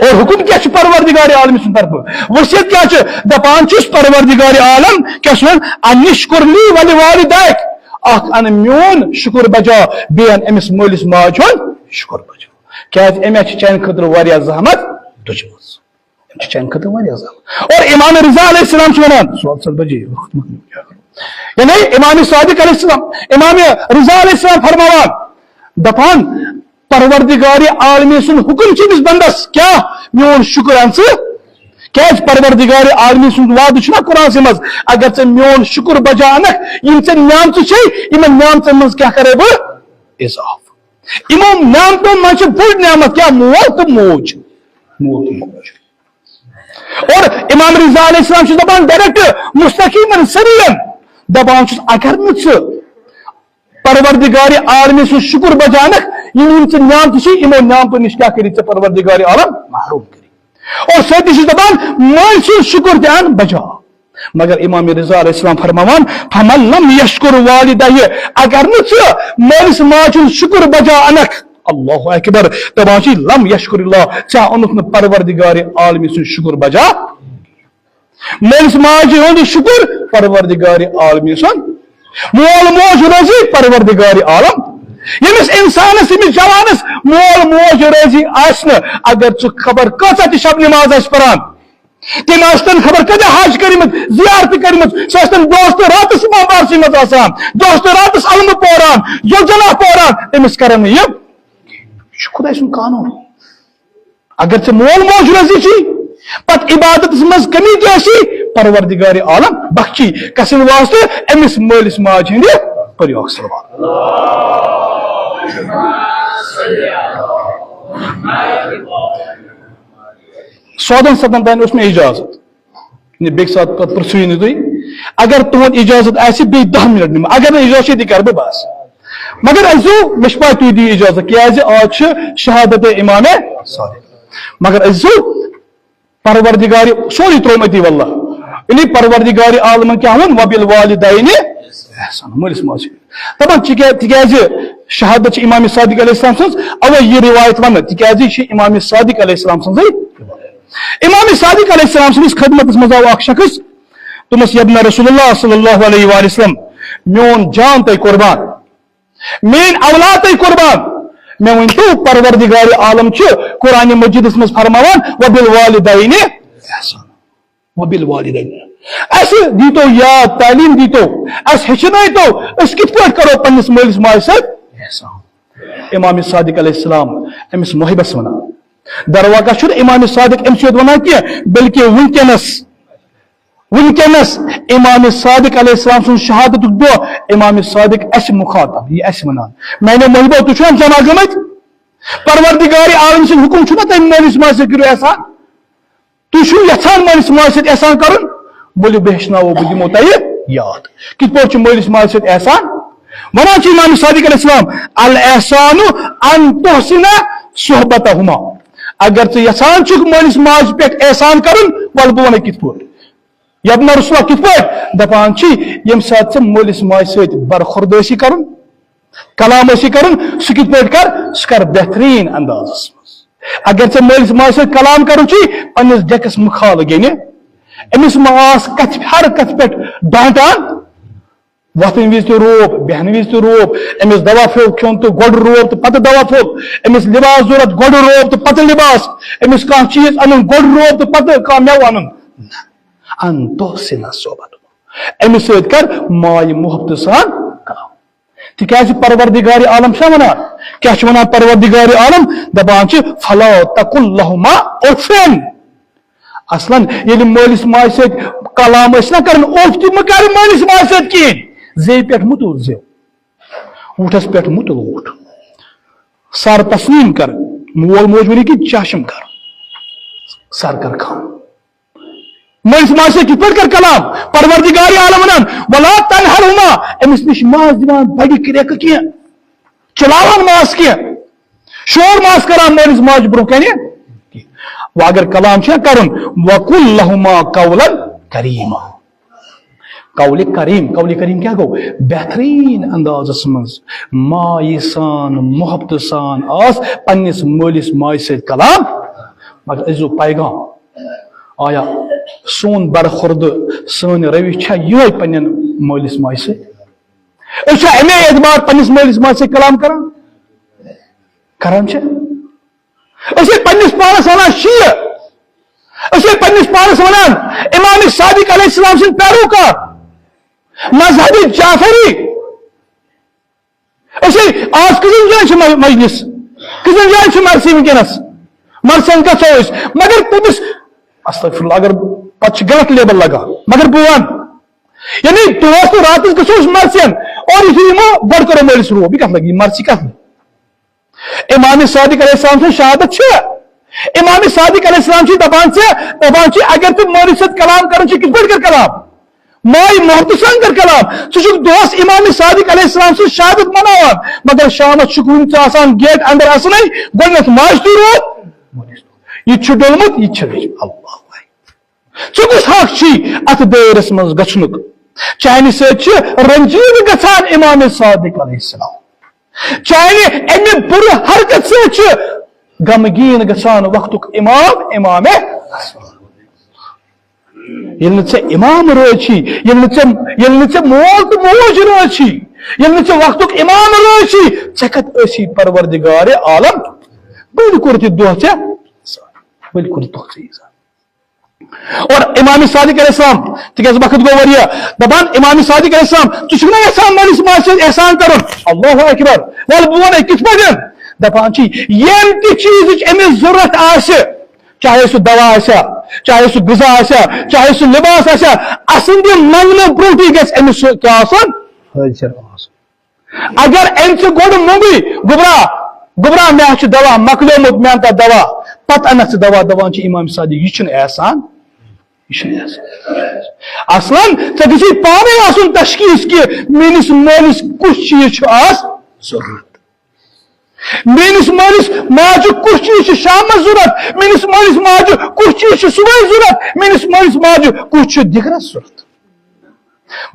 Speaker 1: اور حکم کیا چھ پروردگار عالم سن طرف وصیت کیا چھ دپان چھس پروردگار عالم کیا سن انشکر لی ولوالدیک اخ ان میون شکر بجا بیان امس مولس ماج ہن شکر بجا کیا امہ چین خطر واریاہ زحمت تجمز چین خطر واریاہ زحمت اور امام رضا علیہ السلام ونان سوال 7 بجے یعنی امام صادق علیہ السلام امام رضا علیہ السلام فرماوان دپان پروردگار عالمی سن حکم چھ بندس کیا میون شکر ان کیا پروردگار عالمی سن وعد چھنا قرآن سے مز اگر ژے میون شکر بجا انک یم ژے نعمت چھ یمن نعمتن مز کیا کرے بہ اضاف یمو نعمتوں مز بڑ نعمت کیا مول تو موج مول تو موج اور امام رضا علیہ السلام چھ دپان ڈائریکٹ مستقیما سریعن دپان چھس اگر نہ پروردگار عالمی سن شکر بجا انک یم ژے نعمت چھ یمو نعمتوں نش کیا کری ژے پروردگار عالم محروم کری اور ساتھی سے زبان مال شکر دیان بجا مگر امام رضا علیہ السلام فرماوان فمن لم یشکر والدہ اگر نہ مالس ماجن شکر بجا انک اللہ اکبر تباشی لم یشکر اللہ چاہ انک پروردگار عالمی سے شکر بجا مالس ماجی ہوں شکر پروردگار عالمی سن مول موج روزی پروردگار عالم یمس انسانس یمس جوانس مول موج روزی آسن اگر ژٕ خبر کۭژاہ تہِ شب نماز آسہِ پران تٔمۍ آسن خبر کۭتیاہ حج کٔرمٕتۍ زیارتہٕ کٔرمٕژ سُہ آسن دۄہس تہٕ راتس امام بارسٕے منٛز آسان دۄہس تہٕ راتس علمہٕ پوران جلجلہ پوران تٔمِس کرن نہٕ یِم یہِ چھُ خۄداے سُنٛد قانوٗن اگر ژےٚ مول موج روزی چھی پتہٕ عبادتس منٛز کمی تہِ آسی پروردگار عالم بخشی کسن واسطہٕ أمِس مٲلِس ماجہِ ہٕنٛدِ پٔرِو اکھ صلوات سودن ستن تین اس میں اجازت بیک ساتھ پتہ پرسوی نہ تھی اگر تہد اجازت آسہِ بی 10 منٹ نم اگر اجازت تہ کر بس مگر ازو مشپا تھی دی اجازت کیازِ آج شہادت امام صادق مگر ازو پروردگار سوری ترومتی واللہ یعنی پروردگار عالم کیا ون وبالوالدین احسان مالس ماجہِ دپان تکیازِ شہادت امام صادق علیہ السلام سن اوے یہ روایت ون تکیازِ امام صادق علیہ السلام سن امام صادق علیہ السلام سن خدمت مز آو اخ شخص تمس ابن رسول اللہ صلی اللہ علیہ وآلہ وسلم میون جان تے قربان مین اولاد تے قربان میں ونتو پروردگار عالم چھ قرآن مجید مز فرماوان وبالوالدین احسان وبالوالدین اس دیتو یاد تعلیم دیتو اس ہچنائیتو اس کت پٲٹھۍ کرو پنس مٲلس ماجہِ سۭتۍ احسان امام صادق علیہ السلام امس محبس ونان درواقع چھُنہٕ امام صادق امس یوت ونان کینٛہہ بلکہ ونکیٚنس امام صادق علیہ السلام سن شہادت دۄہ امام صادق اس مخاطب یہ اس ونان میانیو محبو تُہۍ چھِو جمع گٔمٕتۍ پروردگار عالم سُنٛد حکم چھُنہ تۄہہِ مٲلِس ماجہِ سۭتۍ کٔرِو احسان تُہۍ چھِو یژھان مٲلِس ماجہِ سۭتۍ احسان کرُن بولو بہٕ ہیٚچھناوو بہٕ دِمو تۄہہِ یاد کِتھ پٲٹھۍ چھُ مٲلِس ماجہِ سۭتۍ احسان ونان چھُ امام صادق علیہ السلام الاحسان ان تحسن صحبتہما اگر ژٕ یژھان چھُکھ مٲلِس ماجہِ پٮ۪ٹھ احسان کرُن وَلہٕ بہٕ وَنَے کِتھ پٲٹھۍ ابن رسول کِتھ پٲٹھۍ دپان چھِ ییٚمہِ ساتہٕ ژٕ مٲلِس ماجہِ سۭتۍ برخورد ٲسی کرُن کلام ٲسی کرُن سُہ کِتھ پٲٹھۍ کر سُہ کر بہتریٖن اندازس منٛز اگر ژےٚ مٲلِس ماجہِ سۭتۍ کلام کرُن چھُے پننِس ڈیکس مُخالہٕ گٔنہِ أمِس ما آس کتھِ ہر کتھِ پٮ۪ٹھ ڈانٹان وۄتھن وِزِ تہِ روب بیٚہنہٕ وِزِ تہِ روب أمِس دوا پھوٚل کھیوٚن تہٕ گۄڈٕ روب تہٕ پتہٕ دوا پھوٚل أمِس لباس ضوٚرتھ گۄڈٕ روب تہٕ پتہٕ لباس أمِس کانٛہہ چیٖز انُن گۄڈٕ روب تہٕ پتہٕ کانٛہہ مٮ۪وٕ انُن ان تحسن صحبتہما أمِس سۭتۍ کر ماے محبتہٕ سان کلام تِکیازِ پروردگار عالم چھا ونان کیاہ چھُ ونان پروردگار عالم دپان چھِ فلا تقل لهما اف اصلاً ییٚلہِ مٲلِس ماجہِ سۭتۍ کلام ٲسۍ نہ کران اوف تہِ مہٕ کر مٲلِس ماجہِ سۭتۍ کِہیٖنۍ زیٚو پٮ۪ٹھ مہٕ تُل زیٚو اوٗٹھس پٮ۪ٹھ مہٕ تُل اوٗٹھ سر تسلیٖم کر مول موج ؤنِو کہِ چاشم کر سر کر خم مٲلِس ماجہِ سۭتۍ کِتھ پٲٹھۍ کر کلام پروردگار عالم ونان ولا تنہرہما أمِس نِش ماس دِوان بڑِ کرٛیکہٕ کینٛہہ چلاوان ماس کینٛہہ شور ماس کران مٲلِس ماجہِ برونٛہہ کنہِ وہ اگر کلام چھا کرن وقل لہما قولا کریما قول کریم کیا گو بہترین اندازس منز مائی سان محبت سان آس پنس مالس ماجہِ سۭتۍ کلام مگر ازو پیغام آیا سون برخورد سون روی چھا یہ پنن مالس ماجہِ سۭتۍ أسۍ چھا امی اعتبار پنس مالس ماجہِ سۭتۍ کلام کران چھا أسۍ پنس پانس ونان شیعہ أسۍ پنس پانس ونان امام صادق علیہ السلام سن پیروکار مذہبی جعفری أسۍ آز کٔژن جاین مجلس کٔژن جاین مرثی ونکیٚنس مرثین گژھو أسۍ مگر تٔمِس استغفر اللہ اگر پتہ غلط لیبل لگا مگر بہت یعنی دوست رات گھو مرچین اور یہ گۄڈٕ کرو مٲلِس روب یہ کت لگی مرچی کت امام صادق علیہ السلام سے شہادت امام صادق علیہ السلام سے دپان اگر تو مٲلِس سۭتۍ کلام کران کت پٲٹھۍ کر کلام ماے محبت سان کر کلام ژٕ دوس امام صادق علیہ السلام سے شہادت مناوان مگر شامس ون آسان گیٹ اندر اصنے گۄڈنیتھ ماجہِ تہِ روٗد یہ ڈولمت یہ اللہ ژٕ کُس حق چھی اتھ دٲیرس منٛز گژھنُک چانہِ سۭتۍ رنجیٖد گژھان امام صادق علیہ السلام چانہِ امہِ بُرٕ حرکت سۭتۍ غمگیٖن گژھان وقتُک امام ییٚلہِ نہٕ ژےٚ امام روزی ییٚلہِ نہٕ ژےٚ مول تہٕ موج روزی ییٚلہِ نہٕ ژےٚ وقتُک امام روزی ژےٚ کتھ ٲسی پروردگارِ عالم بٔلۍ کوٚر تہِ دۄہ ژےٚ بٔلۍ کوٚر دۄہ ژےٚ ایٖزان اور امام صادق علیہ السلام تکیاز وقت گو وریا دپان امام صادق علیہ السلام ژٕ چھُکھ نا یژھان مٲلِس ماجہِ احسان کرُن اللہ اکبر ول بہٕ ونے کِتھ پٲٹھۍ دپان چھی ییٚمہِ تہِ چیٖزٕچ أمِس ضروٗرت آسہِ چاہے سُہ دوا آسیا چاہے سُہ غذا آسیا چاہے سُہ لباس آسیا اَسٕنٛدِ منٛگنہٕ برونٛٹھٕے گژھِ أمِس سُہ کیٛاہ آسُن حٲضِر آسُن اگر أمۍ ژٕ گۄڈٕ موٚنگٕے گوٚبرا مےٚ چھُ دوا مۄکلیومُت مےٚ اَن تتھ دوا پتہٕ اَنکھ ژٕ دوا دپان چھِ امام صادق یہِ چھُنہٕ احسان اصلاً ژےٚ گژھی پانے آسُن تشخیص کہ میٲنِس مٲلِس کُس چیٖز چھُ آز ضروٗرت میٲنِس مٲلِس ماجہِ کُس چیٖز چھُ شامس ضروٗرت میٲنِس مٲلِس ماجہِ کُس چیٖز چھُ صبحٲے ضروٗرت میٲنِس مٲلِس ماجہِ کُس چھُ دِگرس ضروٗرت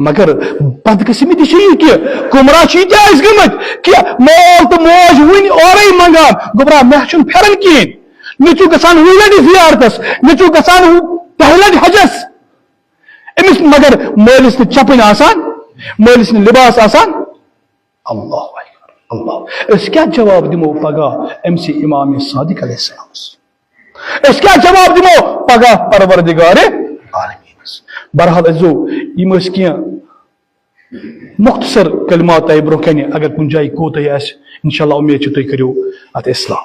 Speaker 1: مگر بدقسمتی چھِ یہِ کہِ گمراہ چھِ ییٖتیٛاہ ٲسۍ گٔمٕتۍ کہِ مول تہٕ موج وُنہِ اورے منگان گوٚبرا مےٚ چھُنہٕ پھیرن کِہیٖنۍ مےٚ چھُ گژھان وُہ لٹہِ زیارتس مےٚ چھُ گژھان دہہِ لٹہِ حجس أمِس مگر مٲلِس نہٕ چپٕنۍ آسان مٲلِس نہٕ لباس آسان اللہ اللہ أسۍ کیٛاہ جواب دِمو پگاہ أمسٕے امام صادق علیہ السلامس أسۍ کیٛاہ جواب دِمو پگاہ پروردگارِ عالمیٖنس بہرحال أسۍ یِم ٲسۍ کینٛہہ مختصر کلمات تۄہہِ برونٛہہ کنہِ اگر کُنہِ جایہِ کوتاہی آسہِ انشاء اللہ اُمید چھِ تُہۍ کٔرِو اتھ اصلاح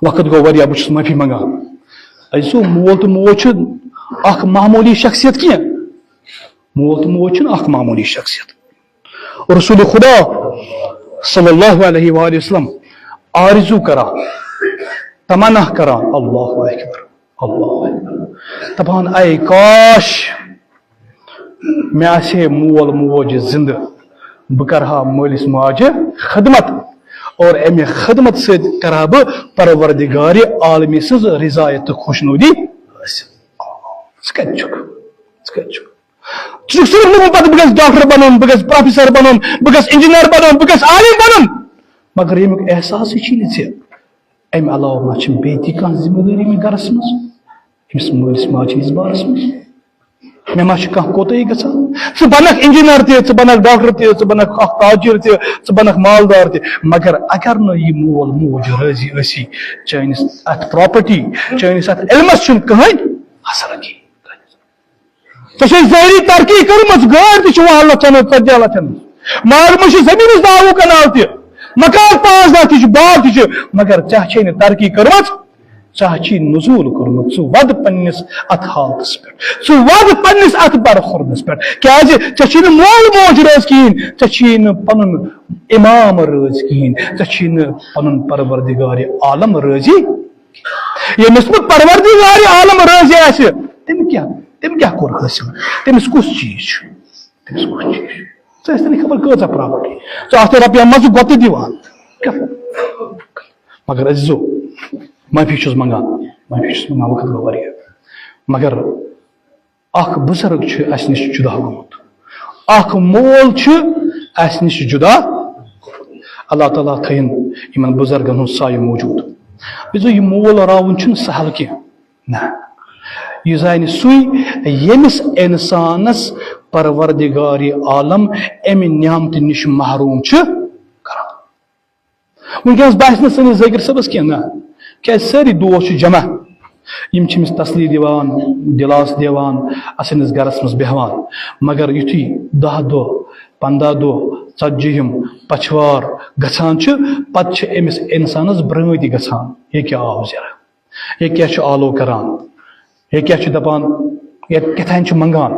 Speaker 1: وقت گوٚو واریاہ بہٕ چھُس معٲفی منگان أسۍ مول تہٕ موج چھُ اکھ معموٗلی شخصیت کینٛہہ مول تہٕ موج چھُنہٕ اکھ معموٗلی شخصیت رسول خدا صلی اللہ علیہ وآلہ وسلم آرزو کران تمنا کران اللہ اکبر دپان اے کاش مےٚ آسہِ مول موج زندٕ بہٕ کرہا مٲلِس ماجہِ خدمت اور امہِ خدمت سۭتۍ کرہا بہٕ پروردگارِ عالمی سٕنٛز رضایت تہٕ خوشنودی حٲصِل ژٕ کتہِ چھُکھ ژٕ چھُکھ صرف نوٚمُت پتہٕ بہٕ گژھٕ ڈاکٹر بنُن بہٕ گژھٕ پروفیسر بنُن بہٕ گژھٕ انجیٖنر بنُن بہٕ گژھٕ عالم بنُن مگر ییٚمیُک احساسٕے چھی نہٕ ژےٚ امہِ علاوٕ ما چھِ بیٚیہِ تہِ کانٛہہ ذمہٕ دٲری مےٚ گرس منٛز أمِس مٲلِس ماجہِ ہِنٛدِس بارس منٛز مےٚ ما چھِ کانٛہہ کوتاہی گژھان ژٕ بنکھ انجیٖنر تہِ ژٕ بنکھ ڈاکٹر تہِ ژٕ بنکھ اکھ تاجر تہِ ژٕ بنکھ مالدار تہِ مگر اگر نہٕ یہِ مول موج رٲضی ٲسی چٲنِس اتھ پراپرٹی چٲنِس اتھ علمس چھُنہٕ کٕہٕنۍ اثر کینٛہہ ژےٚ چھےٚ ظٲہری ترقی کٔرمٕژ گٲڑۍ تہِ چھِ 20 لچھن 40 لچھن ماجہِ منٛز چھِ زٔمیٖنس 10 کنال تہِ مکان 5 لچھ تہِ چھُ باغ تہِ چھُ مگر ژےٚ چھے نہٕ ترقی کٔرمٕژ ژےٚ چھی نزوٗل کوٚرمُت ژٕ وَد پننِس اتھ حالتس پٮ۪ٹھ ژٕ وَد پننِس اتھ برخوردس پٮ۪ٹھ کیازِ ژےٚ چھی نہٕ مول موج رٲضۍ کِہیٖنۍ ژےٚ چھی نہٕ پنُن امام رٲضۍ کِہیٖنۍ ژےٚ چھی نہٕ پنُن پروردگارِ عالم رٲضی ییٚمِس نہٕ پروردگارِ عالم رٲضی آسہِ تٔمۍ کیٛاہ کوٚر حٲصِل تٔمِس کُس چیٖز چھُ ژٕ ٲسۍ نہٕ خبر کۭژاہ پراپرٹی ژٕ آسہٕ رۄپیہِ منٛزٕ گۄتہٕ دِوان مگر عزیزو معٲفی چھُس منگان وقت گوٚو واریاہ مگر اکھ بُزرگ چھُ اسہِ نِش جُدا گوٚمُت اکھ مول چھُ اسہِ نِش جُدا اللہ تعالیٰ تھٲیِن یِمن بُزرگن ہُنٛد سایہِ موٗجوٗد عزیزو یہِ مول راوُن چھُنہٕ سہل کینٛہہ نہ یہِ زانہِ سُے ییٚمِس اِنسانس پروردگارِ عالم امہِ نعمتہِ نِش محروٗم چھُ کران وٕنکیٚنس باسہِ نہٕ سٲنِس ذٲکِر صٲبس کینٛہہ نہ کیازِ سٲری دوس چھِ جمع یِم چھِ أمِس تسلی دِوان دِلاس دِوان سٲنِس گرس منٛز بیٚہوان مگر یُتھُے 10 دۄہ 15 دۄہ 40 پچھوار گژھان چھِ پتہٕ چھِ أمِس اِنسانس برٛٲنٛدۍ گژھان یہِ کیٛاہ آو زیرا یہِ کیٛاہ چھُ آلو کران یہ کیا دپان کتان منگان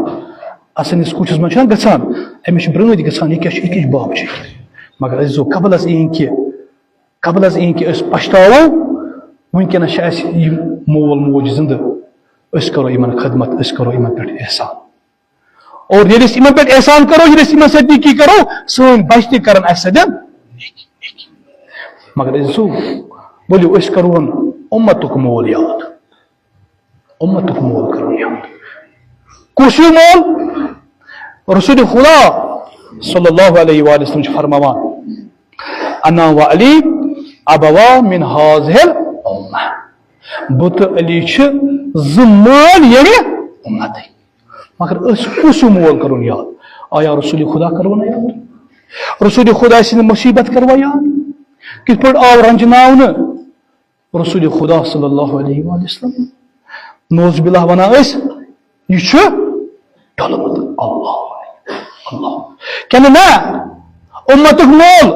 Speaker 1: سنس کچھس من گھان امس برد گھان یہ کیا باب مگر عزیزو قبل از این کہ پشتاو ونکس مول موج زند کرو ان خدمت کرو ان پہ احسان اور ان پہ احسان کرو نیکی کرو سن بچ تر مگر عزیزو ولو کرون امتک مول یاد امتک مول کرو یاد کس مول رسول خدا صلی اللہ علیہ وآلہ وسلم فرماوان انا و علی ابوا من هذه الامه بت علی زمال یعنی امت مگر کس مول کرو یاد آیا رسول خدا کرو نا یاد رسول خدا سن مصیبت کروا یاد کت پہ آو رنجناون رسول خدا صلی اللہ علیہ وآلہ وسلم نوز باللہ ونان یہ ڈلمت اللہ اللہ کیا نا امتک مول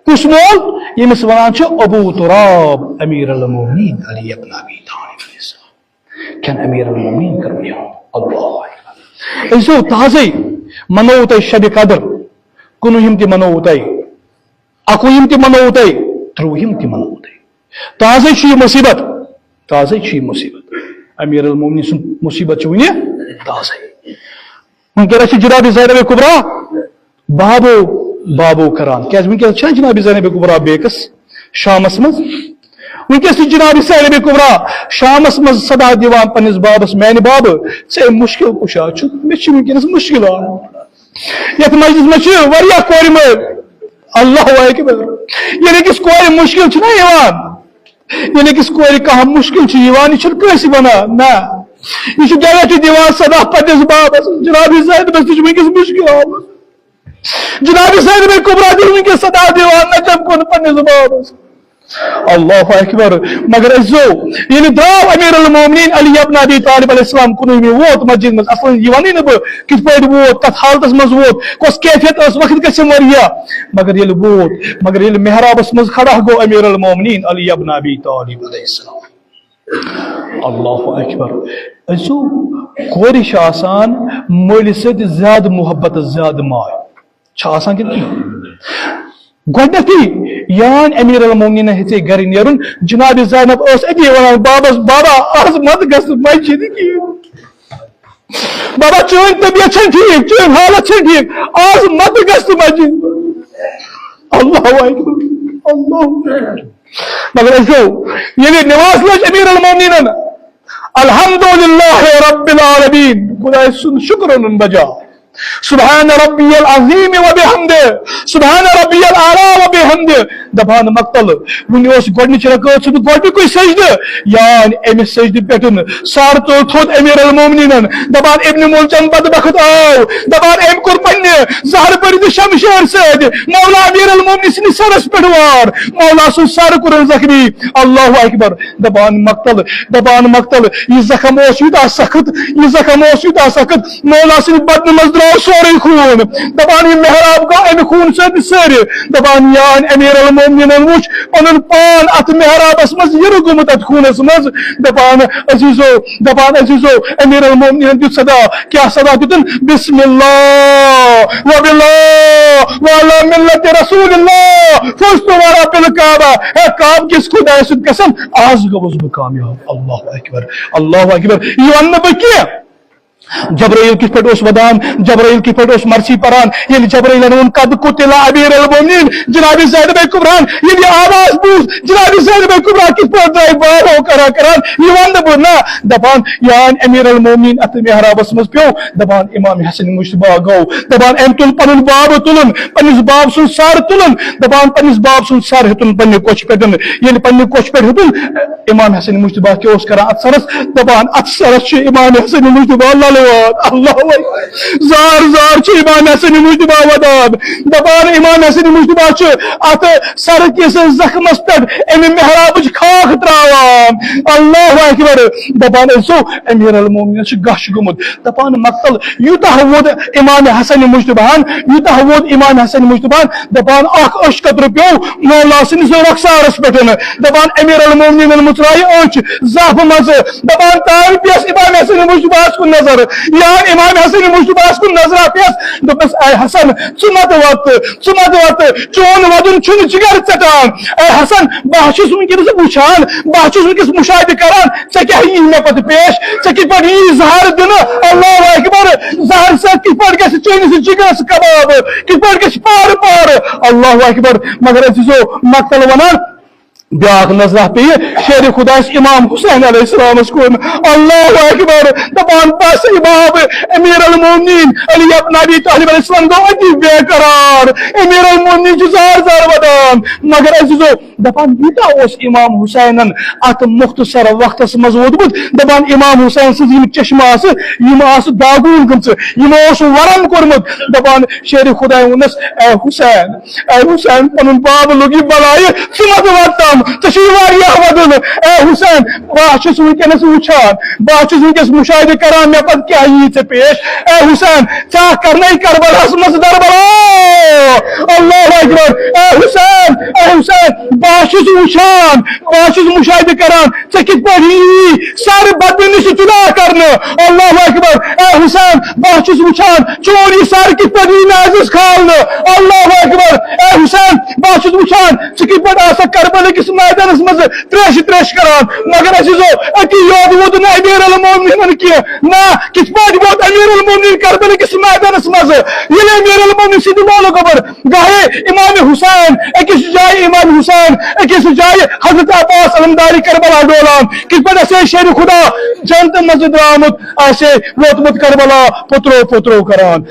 Speaker 1: کس مول یمس ونان ابو تراب امیر المومنین علی ابن ابی طالب علیہ السلام کیا امیر المومنین کرو یاد اللہ ایسو تازی منو تی شب قدر کنوہم تی منو تی اکوہم تی منو تی تروہم تی منو تی تازی چھ مصیبت امیر المومنین سن مصیبت ونی تازی ونکس جناب زینب کبرا بابو کران کیا ونکس جناب زینب کبرا بیکس شامس مز ونکس جناب زینب کبرا شامس مز صدا دیوان پنس بابس میانہ باب ے مشکل کشا ونکس مشکلات یت مجلس مجھ کور مر اللہ اکبر یعنی کس کور مشکل یعنی کس کور کھانا مشکل یہ کنسی ونان نا یہ گھر دان صدا پنس بابس جناب زینبس تک ونکس مشکلات جناب زینب کبرا دل ونکس صدا دان نچم کن پنس بابس اللہ اکبر مگر عزو یعنی درو امیر المومنین علی ابن ابی طالب علیہ السلام کنوہمہ ووت مسجد مز اصل یہ ونی نا بہ کت پہ ووت کت حالتس مز ووت کس کیفیت وقت گھم وریا مگر یل ووت مگر یل محرابس مز کھڑا گو امیر المومنین علی ابن ابی طالب علیہ السلام اللہ اکبر عزو کور آسان مل ست زیادہ محبت زیادہ ماے آسان کہ گۄڈنیتھٕے یان امیر المومنین ہیژے گھر نیرُن جناب زینب اتی ونان بابس بابا آز مت گژھ مسجد کہین بابا چون طبیعت ٹھیک چون حالت ٹھیک آز مت گژھ مسجد اللہ اکبر اللہ مگر یعنی نماز لج امیر المومنین الحمدللہ رب العالمین خدا سن شکر بجا سبحان ربی العظیم و بحمدہ سبحان ربی الاعلی و بحمدہ دپان مقتل ونی گۄڈنِچ رکعت سن گۄڈنیُکُے سجدہ یان امس سجدہ پٮ۪ٹھ سار تول تھوٚد امیر المومنینن دپان ابن ملجم بدبخت آو دپان أمۍ کوٚر پننہِ زہر بٔرِتھ شمشیر سۭتۍ مولا امیر المومنین سٕنٛدِس سرس پٮ۪ٹھ وار مولا سُنٛد سر کوٚرُن زخمی اللہ اکبر دپان مقتل یہ زخم اوس یوٗتاہ سخت مولا سٕنٛدِ بدنہٕ منٛز درٛاو سورُے خوٗن دپان یہ محراب گوٚو امہِ خوٗن سۭتۍ سٲرِتھ دپان یان امیر المومنینن وُچھ پنُن پان اتھ محرابس منٛز یِرٕ گوٚمُت اتھ خوٗنس منٛز دپان عزیزو امیر المومنین دیُت صدا کیٛاہ صدا دیُتن بسم اللہ وباللہ وعلی ملت رسول اللہ فزت ورب الکعبہ ہے کعبہ کس خداے سۭتۍ قسم آز گوٚوُس بہٕ کامیاب اللہ اکبر یہ ونہٕ بہٕ کینٛہہ جبرائیل کس پہ ودان جبرائیل کس پہ مرسی پران یل جبرائیل ون قد قتل امیر المومنین جناب زینب کبران یل آواز بوز جناب زینب کبرا کس پہ درائے بارو کران یہ ون بہ نا دپان یان امیر المومنین ات محرابس مز پیو دپان امام حسن مشتبہ گو دپان ام تل پن باب تلن پنس باب سن سر تلن دپان پنس باب سن سر ہتن پنہ کوچ پہ یل پنہ کوچ پہ ہتن امام حسن مشتبہ کیا کران ات سرس دپان ات سرس امام حسن مشتبہ اللہ صلوات اللہ زار زار چھ امام حسن مجتبہ ودان دپان امام حسن مجتبہ ات سر کس زخمس پہ ام محراب خاک تراوان اللہ اکبر دپان سو امیر المومنین گش گمت دپان مقتل یوتہ وود امام حسن مجتبہن یوتہ وود امام حسن مجتبہن دپان اخ اشکتر پیو مولا سنس رخسارس پہ دپان امیر المومنین مترائی اچ زف مز دپان تار پیس امام حسن مجتبہ کن نظر یا امام حسن مجتبہ کن نظر پیس دپس اے حسن ثمت وت چون ودن چھن جگر ژٹان اے حسن بہ چھس ونکس وچھان بہ چھس ونکس مشاہدہ کران ژے کیا یی مے پتہ پیش ژے کت پہ یی زہر دن اللہ اکبر زہر سے کت پہ گژھِ چٲنِس جگرس کباب کت پہ گژھِ پار پار اللہ اکبر مگر عزیزو مقتل ونان بیاکھ نظرہ پہ شیر خدا امام حسین علیہ السلام کن اللہ اکبر دپان بس امام امیر المومنین علی ابن ابی طالب علیہ السلام گو اتی بے قرار امیر المومنین زار زار ودان مگر عزیزو دپان یوتہ اس امام حسینن ات مختصر وقتس مز وودمت دپان امام حسین سن چشمہ آس داغون گمژ یمو ورم کورمت دپان شیر خدا ونس اے حسین پن باب لوگ بلائے ثمت واتام ودن اے حسین بہت ونکس وچان بہت ونکس مشاہدہ کران مے پتہ کیا یی ژے پیش اے حسین ژا کرنے کربلاس مز دربار اللہ اکبر اے حسین بہت وچان بہت مشاہدہ کران ژے کت پہ یی سر بدن نش جدا کرنے اللہ اکبر اے حسین بہت وچان چون یہ سر کت پہ یی نازس کھالنے اللہ اکبر اے حسین بہت وچان ژے کت پہ آسا کربلا کس میدانس مز تریش کران مگر عزیزو اتی یاد وود نا امیر المومنین کی نا کس پہ وود امیر المومنین کربلا کس میدانس مز یہ امیر المومنین سید مولو قبر گاہے امام حسین اکس جائے امام حسین اکس جائے حضرت عباس علمداری کربلا ڈولان کس پہ ایسے شیر خدا جنت مز درامت ایسے لوتمت کربلا پترو کران